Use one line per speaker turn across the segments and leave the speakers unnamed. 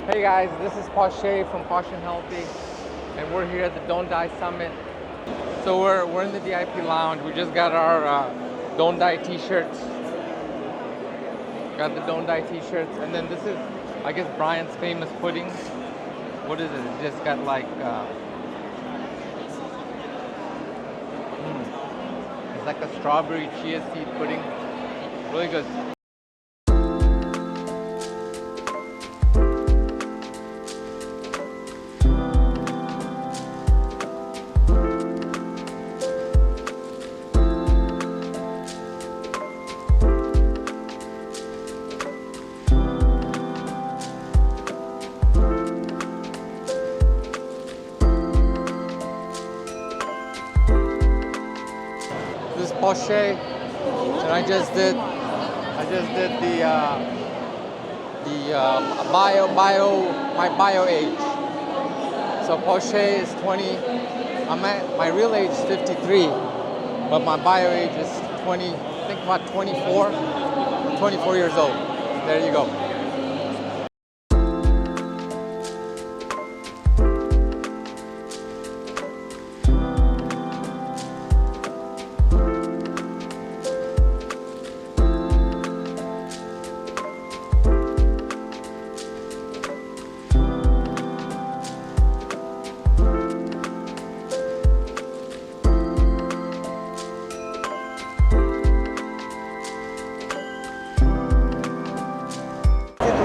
Hey guys, this is Pache from Posh and Healthy, and we're here at the Don't Die Summit. So we're in the VIP lounge. We just got our Don't Die t-shirts. Got the Don't Die t-shirts, and then this is, I guess, Brian's famous pudding. What is it? It just got like, it's like a strawberry chia seed pudding. Really good. This is Porsche, and I just did my bio age. So Porsche is 20. My real age is 53, but my bio age is 20. I think about 24. 24 years old. There you go.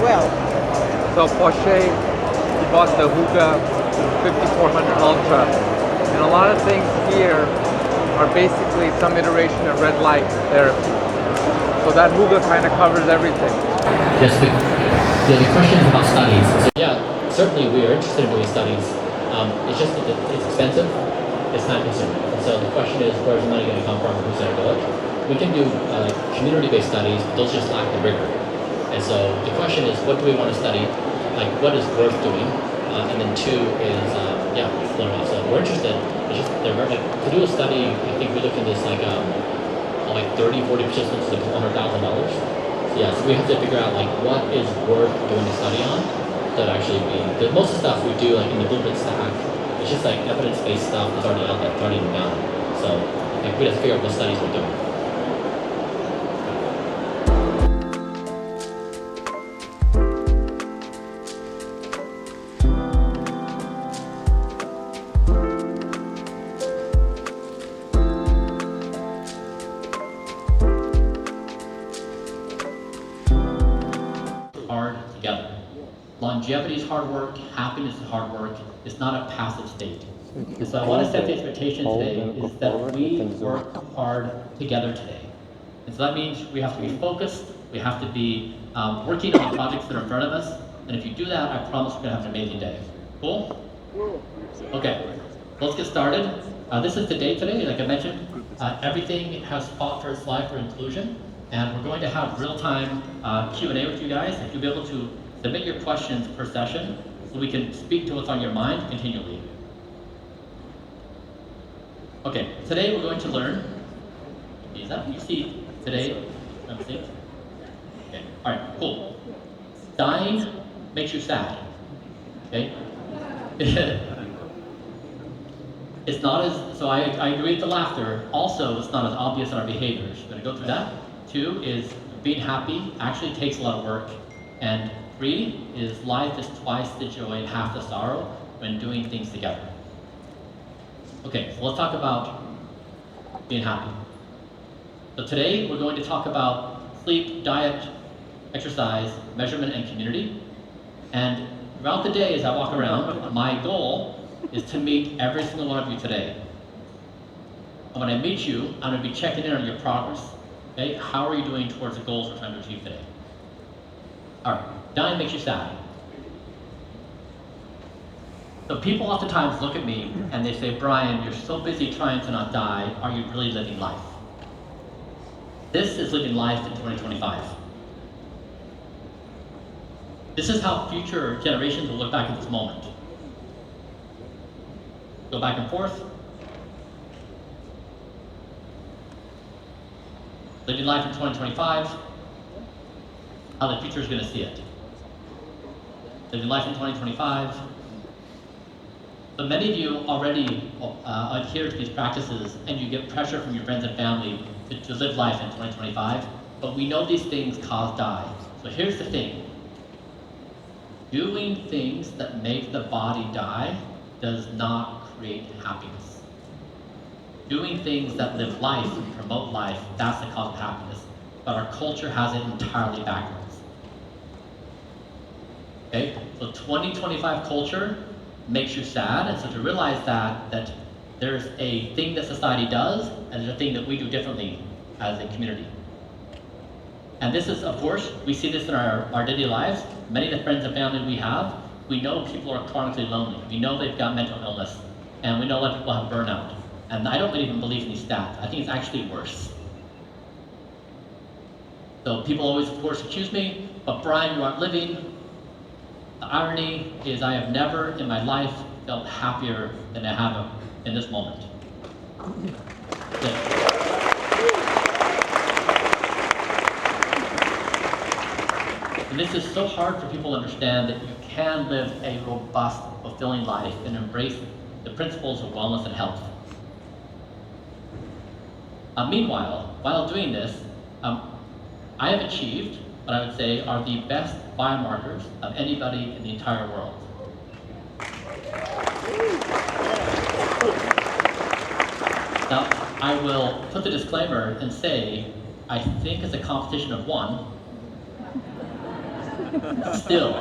Well,
So Porsche, he bought the Hookah 5400 Ultra, and a lot of things here are basically some iteration of red light therapy. So that Hookah kind of covers everything.
Yes, the question is about studies. So yeah, certainly we are interested in doing studies. It's just that it's expensive, it's time consuming. And so the question is, where's the money going to come from and who's going to do it? We can do community-based studies, but those just lack the rigor. And so the question is, what do we want to study? Like, what is worth doing? And then two is, so we're interested. It's just to do a study. I think we look at this like 30, 40 participants, like $100,000. So yeah, so we have to figure out like what is worth doing a study on. That actually because most of the stuff we do like in the Blueprint stack, it's just like evidence-based stuff that's already out there, it's already been done. So like we have to figure out what studies we're doing. Hard together. Longevity is hard work, happiness is hard work. It's not a passive state. And so I want to set the expectation today is that we work hard together today. And so that means we have to be focused, we have to be working on the projects that are in front of us. And if you do that, I promise we're going to have an amazing day. Cool? Okay, let's get started. This is the day today, like I mentioned. Everything has fought for its life for inclusion. And we're going to have real-time Q&A with you guys. If you'll be able to submit your questions per session so we can speak to what's on your mind continually. Okay, today we're going to learn, is that what you see today? Okay, all right, cool. Dying makes you sad, okay? It's not as, so I agree with the laughter. Also, it's not as obvious in our behaviors. We're gonna go through that. 2 is being happy actually takes a lot of work. And 3 is life is twice the joy and half the sorrow when doing things together. Okay, so let's talk about being happy. So today we're going to talk about sleep, diet, exercise, measurement, and community. And throughout the day as I walk around, my goal is to meet every single one of you today. And when I meet you, I'm going to be checking in on your progress. Okay, how are you doing towards the goals we're trying to achieve today? All right, dying makes you sad. So people oftentimes look at me and they say, Brian, you're so busy trying to not die, are you really living life? This is living life in 2025. This is how future generations will look back at this moment. Go back and forth. Living life in 2025, how the future is going to see it. living life in 2025. But many of you already adhere to these practices, and you get pressure from your friends and family to live life in 2025. But we know these things cause die. So here's the thing. Doing things that make the body die does not create happiness. Doing things that live life and promote life, that's the cause of happiness. But our culture has it entirely backwards. Okay, so 2025 culture makes you sad, and so to realize that there's a thing that society does, and there's a thing that we do differently as a community. And this is, of course, we see this in our daily lives. Many of the friends and family we have, we know people are chronically lonely. We know they've got mental illness, and we know a lot of people have burnout. And I don't even believe in these stats. I think it's actually worse. So people always, of course, accuse me, but Brian, you aren't living. The irony is I have never in my life felt happier than I have in this moment. Yeah. And this is so hard for people to understand that you can live a robust, fulfilling life and embrace the principles of wellness and health. Meanwhile, while doing this, I have achieved what I would say are the best biomarkers of anybody in the entire world. Now, I will put the disclaimer and say, I think it's a competition of one, still.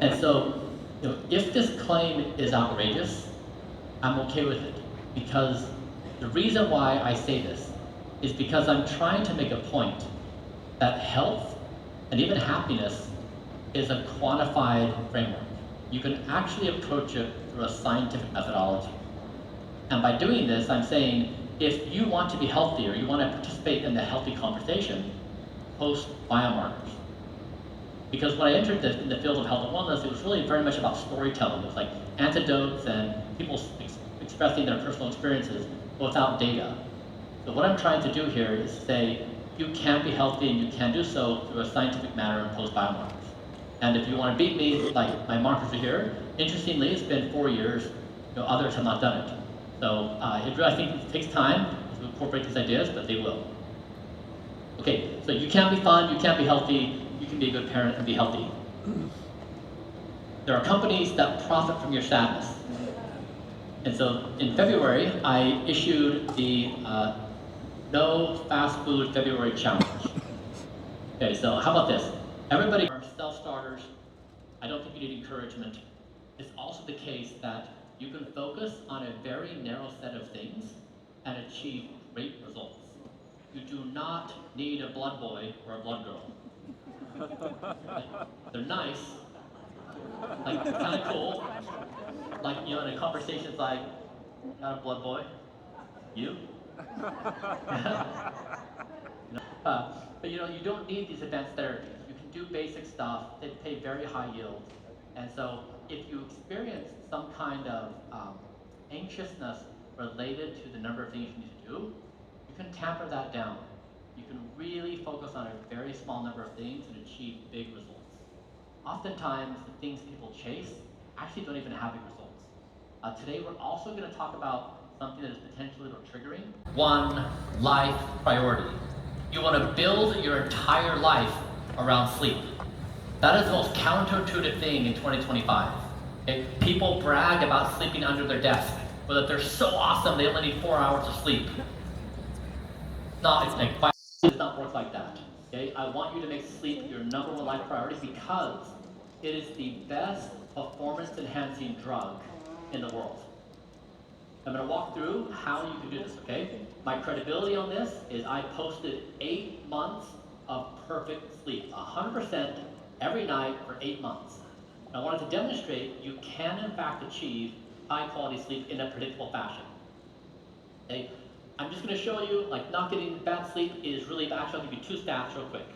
And so, if this claim is outrageous, I'm okay with it. Because the reason why I say this is because I'm trying to make a point that health and even happiness is a quantified framework. You can actually approach it through a scientific methodology. And by doing this, I'm saying, if you want to be healthy or you want to participate in the healthy conversation, post biomarkers. Because when I entered in the field of health and wellness, it was really very much about storytelling. It was like anecdotes and people expressing their personal experiences without data. So what I'm trying to do here is say, you can be healthy and you can do so through a scientific manner and post biomarkers. And if you want to beat me, like my markers are here. Interestingly, it's been 4 years. Others have not done it. So I think it takes time to incorporate these ideas, but they will. Okay, so you can be fun, you can be healthy, you can be a good parent and be healthy. There are companies that profit from your sadness. And so in February, I issued the No Fast Food February Challenge. Okay, so how about this? Everybody are self-starters. I don't think you need encouragement. It's also the case that you can focus on a very narrow set of things and achieve great results. You do not need a blood boy or a blood girl. They're nice, like kind of cool. Like, in a conversation, it's like, not a blood boy, you? But you don't need these advanced therapies. You can do basic stuff. They pay very high yields. And so if you experience some kind of anxiousness related to the number of things you need to do, you can tamper that down. You can really focus on a very small number of things and achieve big results. Oftentimes, the things people chase actually don't even have big results. Today, we're also going to talk about something that is potentially a little triggering. One, life priority. You want to build your entire life around sleep. That is the most counterintuitive thing in 2025. Okay? People brag about sleeping under their desk, or that they're so awesome they only need 4 hours of sleep. It does not work like that. Okay? I want you to make sleep your number one life priority because it is the best performance-enhancing drug in the world. I'm going to walk through how you can do this, okay? My credibility on this is I posted 8 months of perfect sleep, 100% every night for 8 months. I wanted to demonstrate you can in fact achieve high quality sleep in a predictable fashion. Okay? I'm just going to show you, not getting bad sleep is really bad. I'll give you 2 stats real quick.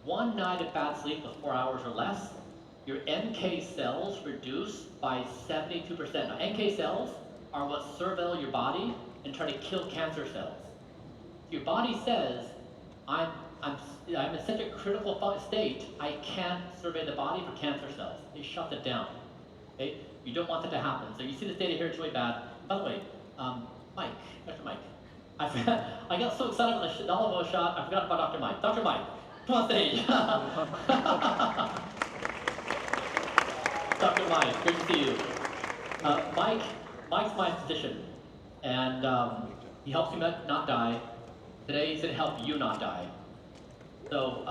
1 night of bad sleep of 4 hours or less, your NK cells reduce by 72%. Now, NK cells are what surveil your body and try to kill cancer cells. Your body says, I'm I'm in such a critical state, I can't survey the body for cancer cells. They shut it down. Okay? You don't want that to happen. So you see this data here, it's really bad. By the way, Mike, Dr. Mike, I got so excited when the Olivo shot, I forgot about Dr. Mike. Dr. Mike, come on stage. Dr. Mike, good to see you. Mike's my physician, and he helps me not die. Today he's going to help you not die. So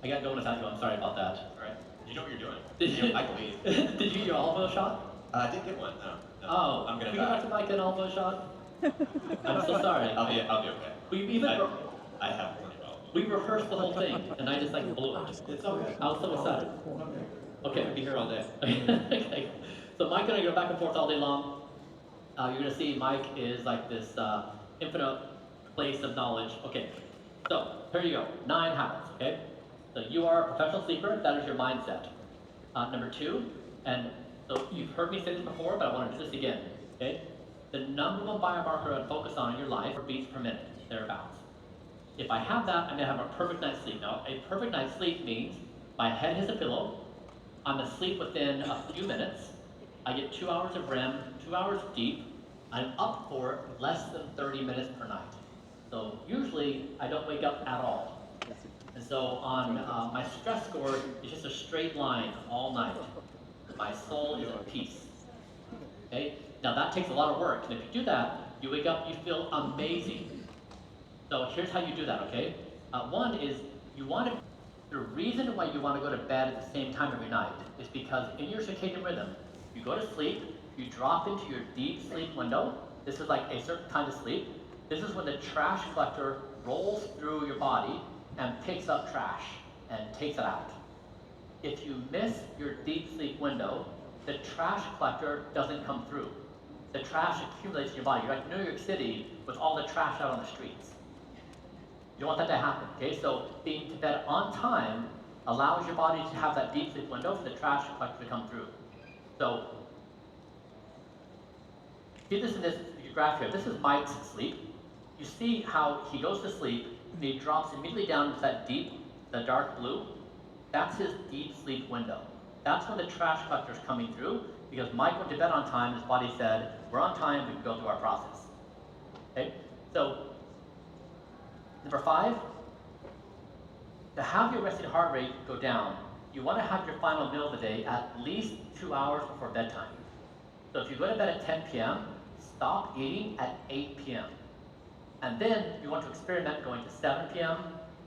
I got going without you. I'm sorry about that.
All right. You know what you're doing.
I
believe.
Did you get your elbow shot?
I did get one. No.
Oh,
I'm gonna
can you
die.
Dr. Mike get an elbow shot? I'm so sorry.
I'll be okay. I have plenty of elbows.
We rehearsed the whole thing, and I just like blew it.
It's okay.
I was so excited.
I'll
Okay.
be here all day.
Okay. So Mike and I go back and forth all day long. You're gonna see Mike is like this infinite place of knowledge. Okay. So here you go. 9 habits. Okay. So you are a professional sleeper. That is your mindset. Number 2, and so you've heard me say this before, but I want to do this again. Okay. The number one biomarker I'd focus on in your life are beats per minute, thereabouts. If I have that, I'm gonna have a perfect night's sleep. Now, a perfect night's sleep means my head hits a pillow, I'm asleep within a few minutes, I get 2 hours of REM, 2 hours deep, I'm up for less than 30 minutes per night. So usually, I don't wake up at all. And so on my stress score, it's just a straight line all night. My soul is at peace. Okay? Now that takes a lot of work, and if you do that, you wake up, you feel amazing. So here's how you do that, okay? One is, the reason why you want to go to bed at the same time every night is because in your circadian rhythm, you go to sleep, you drop into your deep sleep window. This is like a certain kind of sleep. This is when the trash collector rolls through your body and picks up trash and takes it out. If you miss your deep sleep window, the trash collector doesn't come through. The trash accumulates in your body. You're like New York City with all the trash out on the streets. You don't want that to happen, okay? So being to bed on time allows your body to have that deep sleep window for the trash collector to come through. So, see this in this graph here. This is Mike's sleep. You see how he goes to sleep, and he drops immediately down into that deep, the dark blue. That's his deep sleep window. That's when the trash collector is coming through, because Mike went to bed on time, his body said, we're on time, we can go through our process. Okay? So, number 5, to have your resting heart rate go down, you want to have your final meal of the day at least 2 hours before bedtime. So if you go to bed at 10 p.m., stop eating at 8 p.m. And then you want to experiment going to 7 p.m.,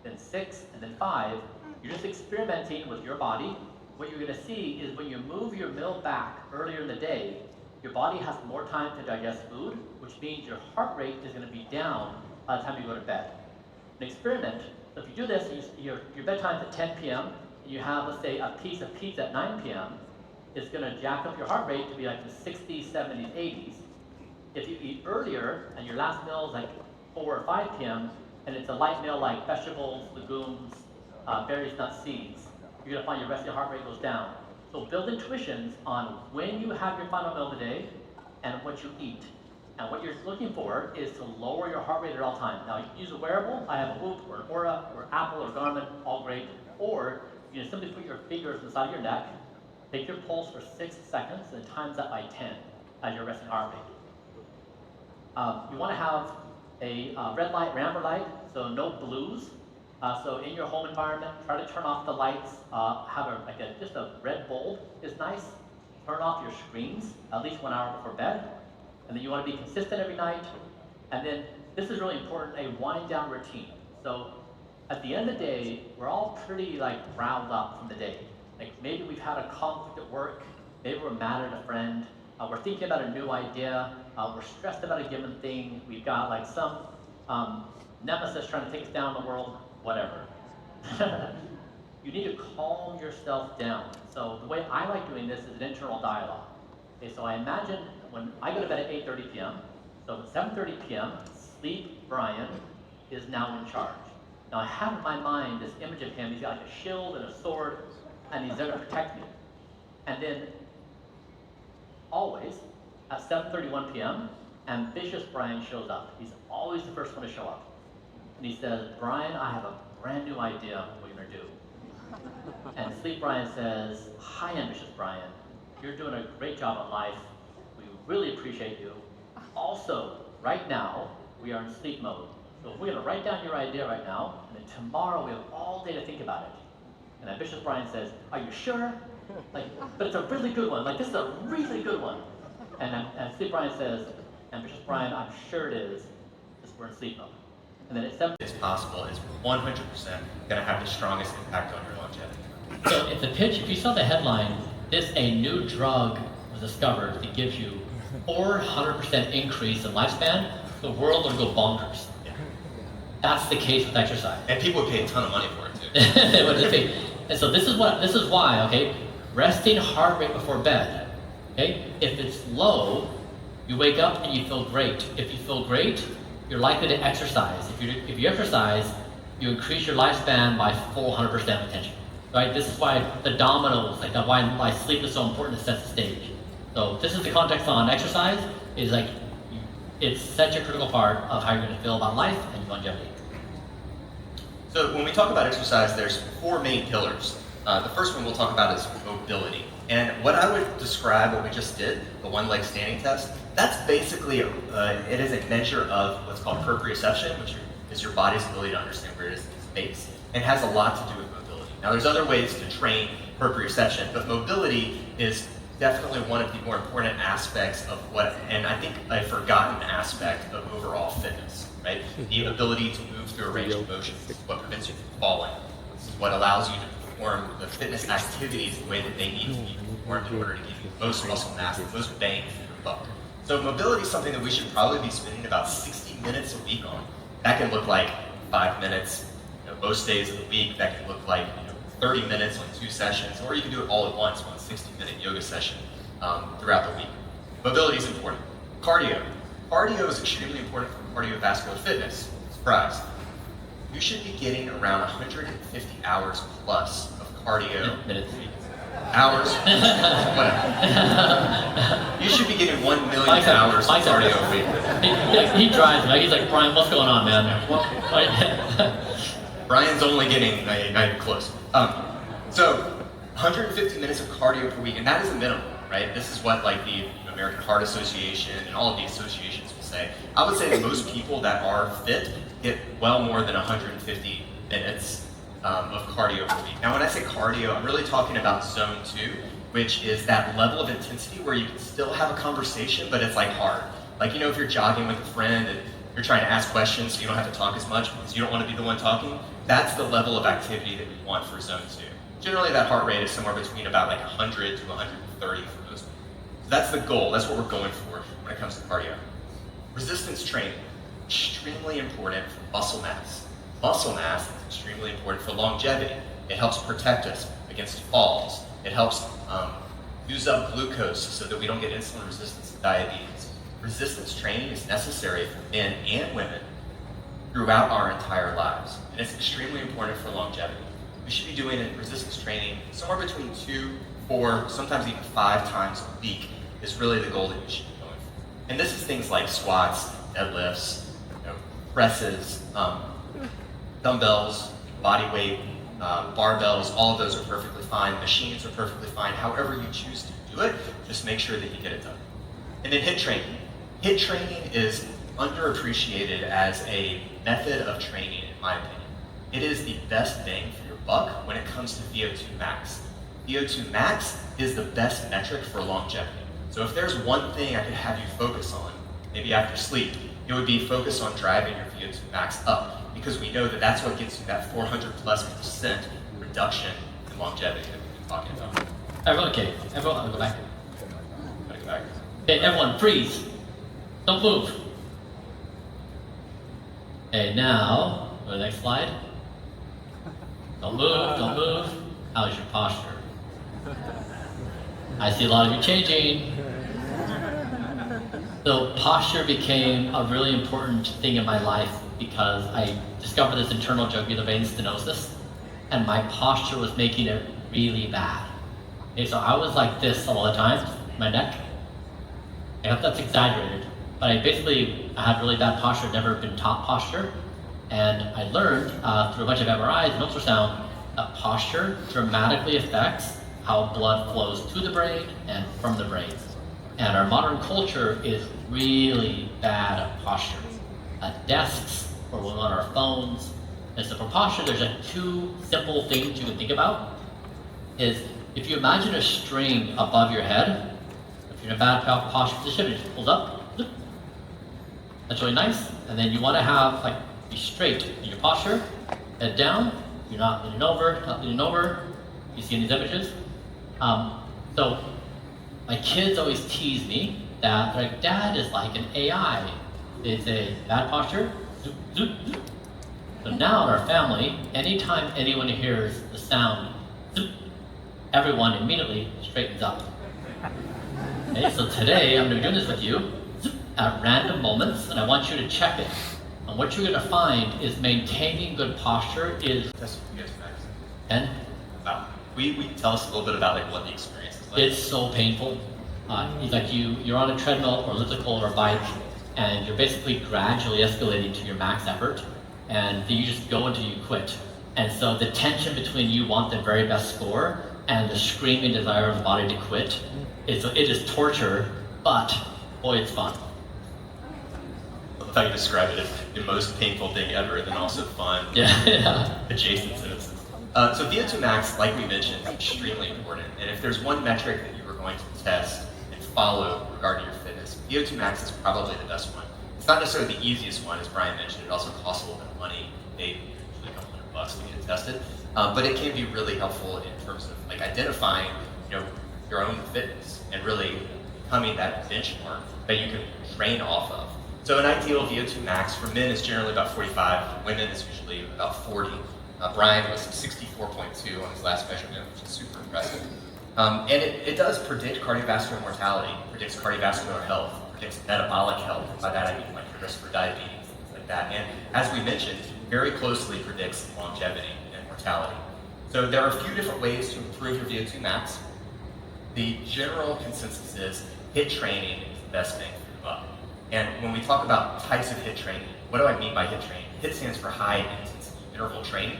then 6, and then 5. You're just experimenting with your body. What you're going to see is when you move your meal back earlier in the day, your body has more time to digest food, which means your heart rate is going to be down by the time you go to bed. An experiment, so if you do this, your bedtime's at 10 p.m., and you have, let's say, a piece of pizza at 9 p.m., it's going to jack up your heart rate to be like the 60s, 70s, 80s. If you eat earlier, and your last meal is like 4 or 5 p.m., and it's a light meal like vegetables, legumes, berries, nuts, seeds, you're going to find your resting heart rate goes down. So build intuitions on when you have your final meal of the day and what you eat. And what you're looking for is to lower your heart rate at all times. Now, you can use a wearable. I have a Whoop or an Oura or Apple or Garmin, all great. Or you can simply put your fingers inside of your neck, take your pulse for 6 seconds, and times that by 10 as your resting heart rate. You want to have a red light or amber light, so no blues. So in your home environment, try to turn off the lights. Have just a red bulb is nice. Turn off your screens at least 1 hour before bed. And then you want to be consistent every night. And then this is really important, a wind down routine. So at the end of the day, we're all pretty riled up from the day. Like maybe we've had a conflict at work, maybe we're mad at a friend, we're thinking about a new idea, we're stressed about a given thing, we've got some nemesis trying to take us down in the world, whatever. You need to calm yourself down. So the way I like doing this is an internal dialogue. Okay, so I imagine when I go to bed at 8:30 p.m., so at 7:30 p.m., Sleep Brian is now in charge. Now I have in my mind this image of him, he's got like a shield and a sword, and he's there to protect me. And then, always, at 7:31 p.m., ambitious Brian shows up. He's always the first one to show up. And he says, Brian, I have a brand new idea of what we're gonna do. And Sleep Brian says, hi, Ambitious Brian. You're doing a great job in life. We really appreciate you. Also, right now, we are in sleep mode. So we're gonna write down your idea right now, and then tomorrow we have all day to think about it. And Ambitious Brian says, are you sure? Like, but it's a really good one. Like, this is a really good one. And Sleep Brian says, Ambitious Brian, I'm sure it is. Just we're in sleep mode. And then at 7
As possible is 100% going to have the strongest impact on your longevity.
So if the pitch, if you saw the headline, a new drug was discovered that gives you 400% increase in lifespan, the world would go bonkers.
Yeah.
That's the case with exercise.
And people would pay a ton of money for it too.
And so this is why, okay, resting heart rate before bed, okay, if it's low, you wake up and you feel great. If you feel great, you're likely to exercise. If you exercise, you increase your lifespan by 400% potentially. Right? This is why the dominoes, like why sleep is so important to set the stage. So this is the context on exercise, is like it's such a critical part of how you're going to feel about life and longevity.
So when we talk about exercise, there's 4 main pillars. The first one we'll talk about is mobility. And what I would describe what we just did, the one-leg standing test, that's basically, it is a measure of what's called proprioception, which is your body's ability to understand where it is in space, and has a lot to do with mobility. Now there's other ways to train proprioception, but mobility is definitely one of the more important aspects of and I think a forgotten aspect of overall fitness, right? The ability to move through a range of motion is what prevents you from falling. This is what allows you to perform the fitness activities the way that they need to be performed in order to give you the most muscle mass, the most bang for your buck. So mobility is something that we should probably be spending about 60 minutes a week on. That can look like 5 minutes, most days of the week. That can look like 30 minutes on 2 sessions, or you can do it all at once on a 60-minute yoga session throughout the week. Mobility is important. Cardio. Cardio is extremely important for cardiovascular fitness. Surprise. You should be getting around 150 hours plus of cardio.
Minutes.
Hours? Whatever. You should be getting 1 million hours of cardio a week.
He drives me. He's like, Brian, what's going on, man?
Brian's only getting close. So 150 minutes of cardio per week, and that is a minimum, right? This is what like the American Heart Association and all of the associations will say. I would say that most people that are fit get well more than 150 minutes of cardio per week. Now when I say cardio, I'm really talking about zone 2, which is that level of intensity where you can still have a conversation, but it's like hard. Like, if you're jogging with a friend and you're trying to ask questions so you don't have to talk as much because you don't want to be the one talking, that's the level of activity that we want for zone 2. Generally that heart rate is somewhere between about like 100 to 130 for most people. So that's the goal, that's what we're going for when it comes to cardio. Resistance training, extremely important for muscle mass. Muscle mass is extremely important for longevity. It helps protect us against falls. It helps use up glucose so that we don't get insulin resistance and diabetes. Resistance training is necessary for men and women throughout our entire lives. And it's extremely important for longevity. We should be doing resistance training somewhere between 2, 4, sometimes even 5 times a week is really the goal that we should be going for. And this is things like squats, deadlifts, presses, dumbbells, body weight, barbells, all of those are perfectly fine. Machines are perfectly fine. However you choose to do it, just make sure that you get it done. And then HIIT training. HIIT training is underappreciated as a method of training, in my opinion. It is the best bang for your buck when it comes to VO2 max. VO2 max is the best metric for longevity. So if there's one thing I could have you focus on, maybe after sleep, it would be focus on driving your VO2 max up, because we know that that's what gets you that 400+% reduction in longevity that we've been talking about.
Everyone, okay. Everyone, go back.
Gotta go back.
Okay, everyone, freeze. Don't move. Okay, now, go to the next slide. Don't move, don't move. How's your posture? I see a lot of you changing. So posture became a really important thing in my life because I discovered this internal jugular vein stenosis, and my posture was making it really bad. Okay, so I was like this all the time, my neck. I hope that's exaggerated, but I had really bad posture, never been taught posture. And I learned through a bunch of MRIs and ultrasound that posture dramatically affects how blood flows to the brain and from the brain. And our modern culture is really bad at posture. At desks or when we're on our phones. And so for posture, there's two simple things you can think about. Is if you imagine a string above your head, if you're in a bad posture position, it just pulls up. That's really nice. And then you want to have be straight in your posture, head down. You're not leaning over, You see in these images? So my kids always tease me that they're like, Dad is like an AI. They say, bad posture, zoop, zoop, zoop. So now in our family, anytime anyone hears the sound, zoop, everyone immediately straightens up. Okay, so today I'm going to be doing this with you zoop, at random moments, and I want you to check it. And what you're going to find is maintaining good posture is.
That's what you guys next.
And
we tell us a little bit about what the experience is like.
it's so painful. It's like you're on a treadmill or elliptical or a bike, and you're basically gradually escalating to your max effort, and you just go until you quit. And so the tension between you want the very best score and the screaming desire of the body to quit, it is torture, but boy, it's fun.
I thought you described it as the most painful thing ever, and then also fun.
Yeah.
Adjacent sentences. So VO2 max, like we mentioned, is extremely important. And if there's one metric that you were going to test and follow regarding your fitness, VO2 max is probably the best one. It's not necessarily the easiest one, as Brian mentioned. It also costs a little bit of money, maybe a couple $100 to get it tested. But it can be really helpful in terms of identifying, your own fitness and really becoming that benchmark that you can train off of. So an ideal VO2 max for men is generally about 45, women is usually about 40. Brian was 64.2 on his last measurement, which is super impressive. And it does predict cardiovascular mortality, predicts cardiovascular health, predicts metabolic health. By that I mean risk for diabetes, things like that. And as we mentioned, very closely predicts longevity and mortality. So there are a few different ways to improve your VO2 max. The general consensus is HIIT training is the best thing for your buck. And when we talk about types of HIIT training, what do I mean by HIIT training? HIIT stands for high intensity interval training.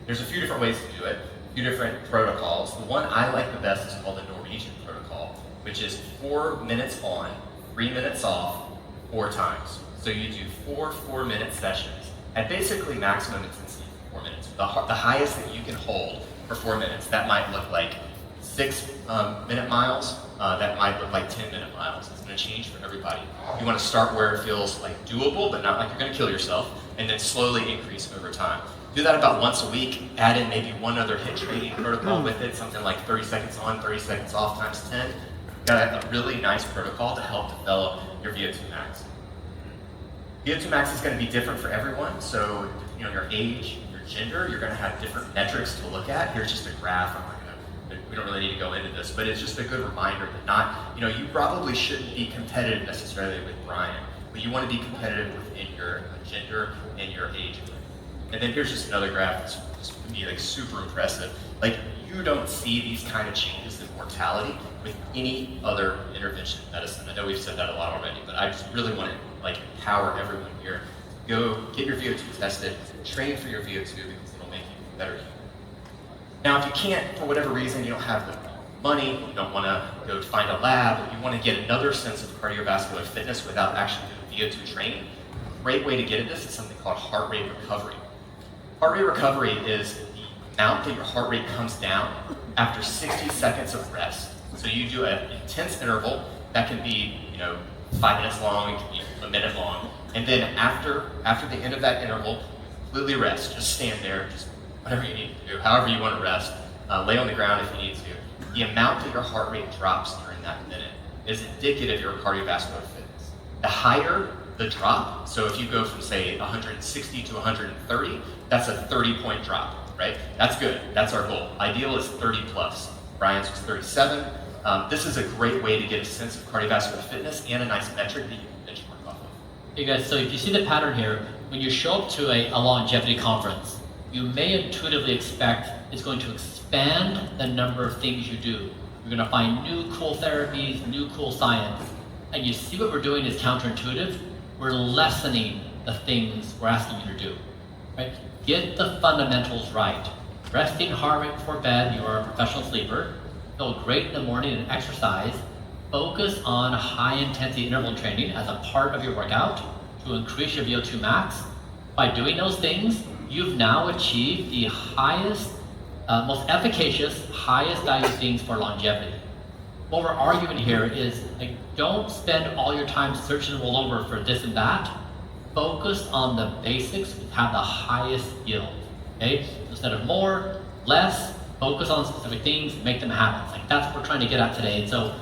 There's a few different ways to do it, a few different protocols. The one I like the best is called the Norwegian protocol, which is 4 minutes on, 3 minutes off, 4 times. So you do 4 4-minute sessions at basically maximum intensity for 4 minutes. The highest that you can hold for 4 minutes, that might look like 6-minute miles, that might look like 10-minute miles. It's going to change for everybody. You want to start where it feels doable, but not like you're going to kill yourself, and then slowly increase over time. Do that about once a week, add in maybe one other HIIT training protocol with it, something like 30 seconds on, 30 seconds off times 10. Got a really nice protocol to help develop your VO2 max. VO2 max is going to be different for everyone, so your age, your gender, you're going to have different metrics to look at. Here's just a graph. We don't really need to go into this, but it's just a good reminder that you probably shouldn't be competitive necessarily with Brian, but you want to be competitive within your gender and your age. And then here's just another graph that's just to me super impressive. You don't see these kind of changes in mortality with any other intervention in medicine. I know we've said that a lot already, but I just really want to empower everyone here. Go get your VO2 tested, train for your VO2 because it'll make you better human. Now, if you can't, for whatever reason, you don't have the money, you don't want to go find a lab, you want to get another sense of cardiovascular fitness without actually doing VO2 training, a great way to get at this is something called heart rate recovery. Heart rate recovery is the amount that your heart rate comes down after 60 seconds of rest. So you do an intense interval that can be 5 minutes long, it can be a minute long, and then after the end of that interval, completely rest. Just stand there, just whatever you need to do, however you want to rest. Lay on the ground if you need to. The amount that your heart rate drops during that minute is indicative of your cardiovascular fitness. The higher the drop, so if you go from say 160 to 130, that's a 30-point drop, right? That's good, that's our goal. Ideal is 30 plus. Brian's was 37. This is a great way to get a sense of cardiovascular fitness and a nice metric that you can benchmark off of.
Hey guys, so if you see the pattern here, when you show up to a longevity conference, you may intuitively expect it's going to expand the number of things you do. You're going to find new cool therapies, new cool science, and you see what we're doing is counterintuitive. We're lessening the things we're asking you to do. right? Get the fundamentals right. Resting heart rate before bed, you are a professional sleeper. Feel great in the morning and exercise. Focus on high intensity interval training as a part of your workout to increase your VO2 max. By doing those things, you've now achieved the highest, most efficacious, highest value things for longevity. What we're arguing here is, like, don't spend all your time searching all over for this and that. Focus on the basics that have the highest yield. Okay? Instead of more, less, focus on specific things, make them happen. Like, that's what we're trying to get at today. And so,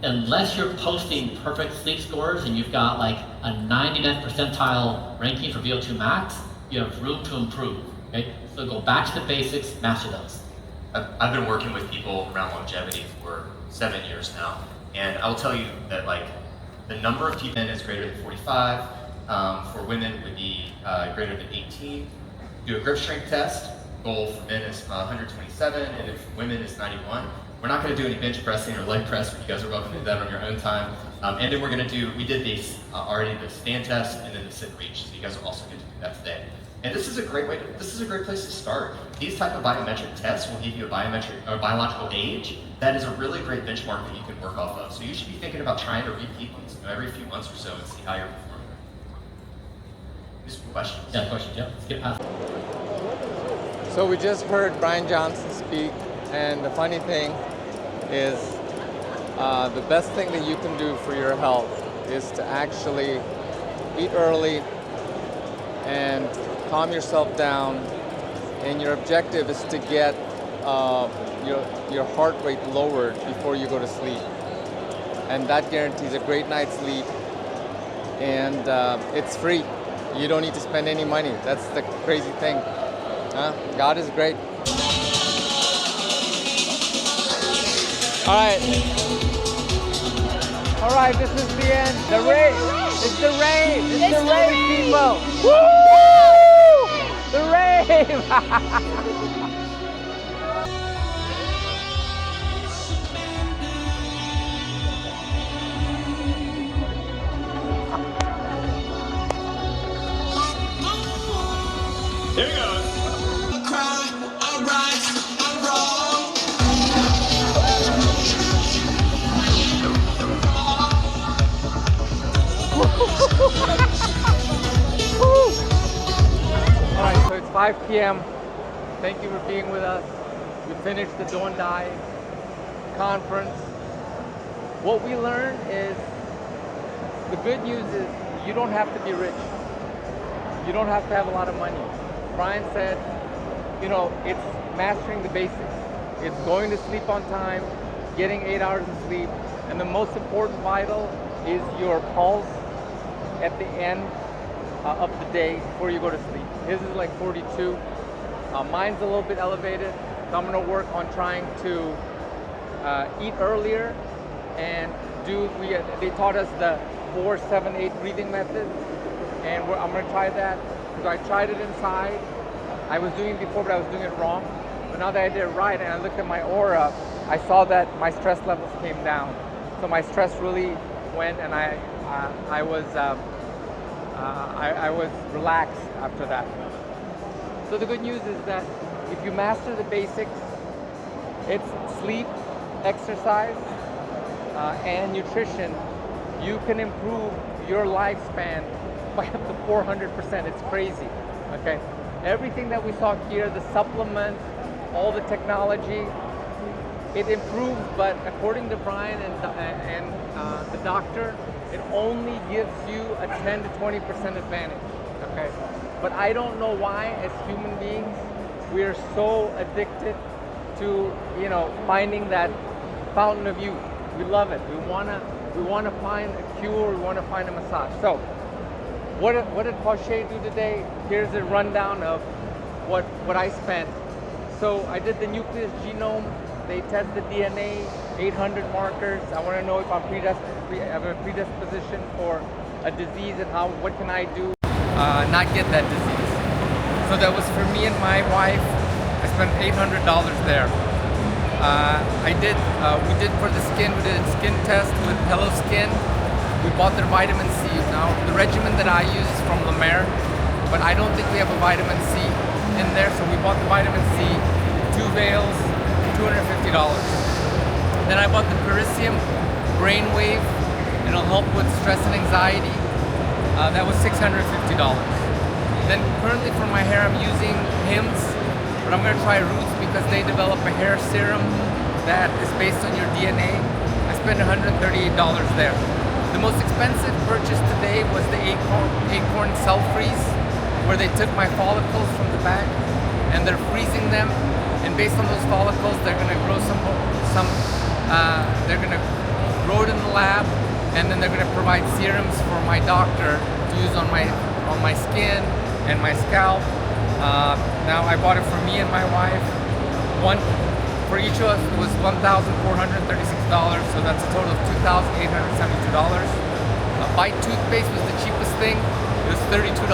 unless you're posting perfect sleep scores and you've got like a 99th percentile ranking for VO2 max, you have room to improve. Okay? So go back to the basics, master those.
I've been working with people around longevity for 7 years now, and I'll tell you that like the number of people is greater than 45. For women would be greater than 18. Do a grip strength test. Goal for men is 127, and if women is 91. We're not going to do any bench pressing or leg press, but you guys are welcome to do that on your own time. And then we're going to do, we did these already, the stand test and then the sit and reach. So you guys will also get to do that today. And this is a great this is a great place to start. These type of biometric tests will give you a biometric or biological age. That is a really great benchmark that you can work off of. So you should be thinking about trying to repeat these every few months or so and see how you're performing. Just questions.
Yeah, questions, yeah. Let's get past.
So we just heard Brian Johnson speak, and the funny thing is the best thing that you can do for your health is to actually eat early and calm yourself down, and your objective is to get your heart rate lowered before you go to sleep, and that guarantees a great night's sleep, and it's free. You don't need to spend any money. That's the crazy thing. God is great. All right, this is the end. The rave. It's the rave. It's the rave, people. Woo! The rave.
Here he goes.
All right, so it's 5 p.m. Thank you for being with us. We finished the Dondai conference. What we learned is, the good news is you don't have to be rich. You don't have to have a lot of money. Brian said, it's mastering the basics. It's going to sleep on time, getting 8 hours of sleep, and the most important vital is your pulse at the end of the day before you go to sleep. His is like 42. Mine's a little bit elevated, so I'm going to work on trying to eat earlier and they taught us the 4-7-8 breathing method, and I'm going to try that because I tried it inside. I was doing it before, but I was doing it wrong. But now that I did it right and I looked at my aura, I saw that my stress levels came down. So my stress really went, and I was relaxed after that. So the good news is that if you master the basics, it's sleep, exercise, and nutrition, you can improve your lifespan by up to 400%. It's crazy, okay? Everything that we saw here, the supplement, all the technology, it improves, but according to Brian and the doctor, it only gives you a 10 to 20% advantage, okay? But I don't know why, as human beings, we are so addicted to, finding that fountain of youth. We love it. We wanna find a cure. We wanna find a massage. So, what did Porsche do today? Here's a rundown of what I spent. So I did the nucleus genome. They tested DNA, 800 markers. I want to know if I'm have a predisposition for a disease, and what can I do not get that disease. So that was for me and my wife. I spent $800 there. We did for the skin, we did a skin test with Hello Skin. We bought their vitamin C. Now, the regimen that I use is from La Mer. but I don't think we have a vitamin C in there, so we bought the vitamin C, 2 vials, $250. Then I bought the Pericium Brainwave, and it'll help with stress and anxiety. That was $650. Then currently for my hair I'm using Hims, but I'm gonna try Roots because they develop a hair serum that is based on your DNA. I spent $138 there. The most expensive purchase today was the Acorn Cell Freeze, where they took my follicles from the back and they're freezing them, and based on those follicles they're gonna grow they're gonna grow it in the lab, and then they're gonna provide serums for my doctor to use on my skin and my scalp. Now I bought it for me and my wife. One for each of us was $1,436, so that's a total of $2,872. Bite toothpaste was the cheapest thing. It was $32.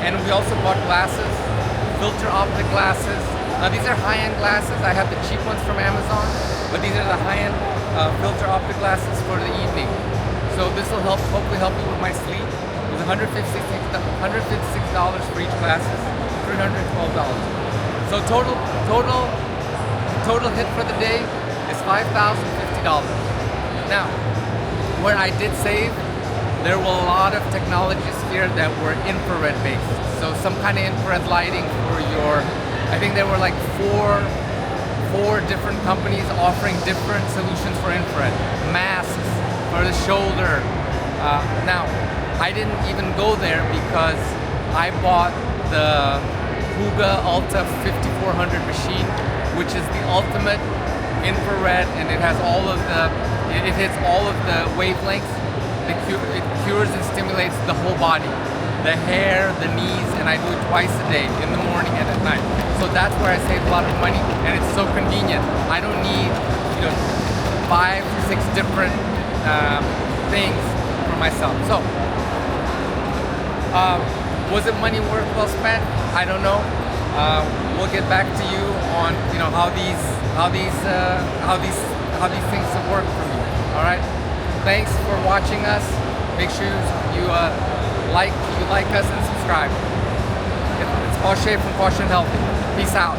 And we also bought glasses, filter optic glasses. Now these are high-end glasses. I have the cheap ones from Amazon, but these are the high-end filter optic glasses for the evening. So this will hopefully help me with my sleep. It was $156 for each glasses, $312. So total hit for the day is $5,050. Now, where I did save, there were a lot of technologies here that were infrared based. So some kind of infrared lighting for your, I think there were like four different companies offering different solutions for infrared. Masks for the shoulder. Now, I didn't even go there because I bought the Huga Ulta 5400 machine, which is the ultimate infrared, and it has it hits all of the wavelengths. It cures and stimulates the whole body, the hair, the knees, and I do it twice a day, in the morning and at night. So that's where I save a lot of money, and it's so convenient. I don't need 5 or 6 different things for myself. So was it money well spent? I don't know. We'll get back to you on how these things work for me. All right. Thanks for watching us. Make sure you like us and subscribe. It's Paul Shea from Caution Healthy. Peace out.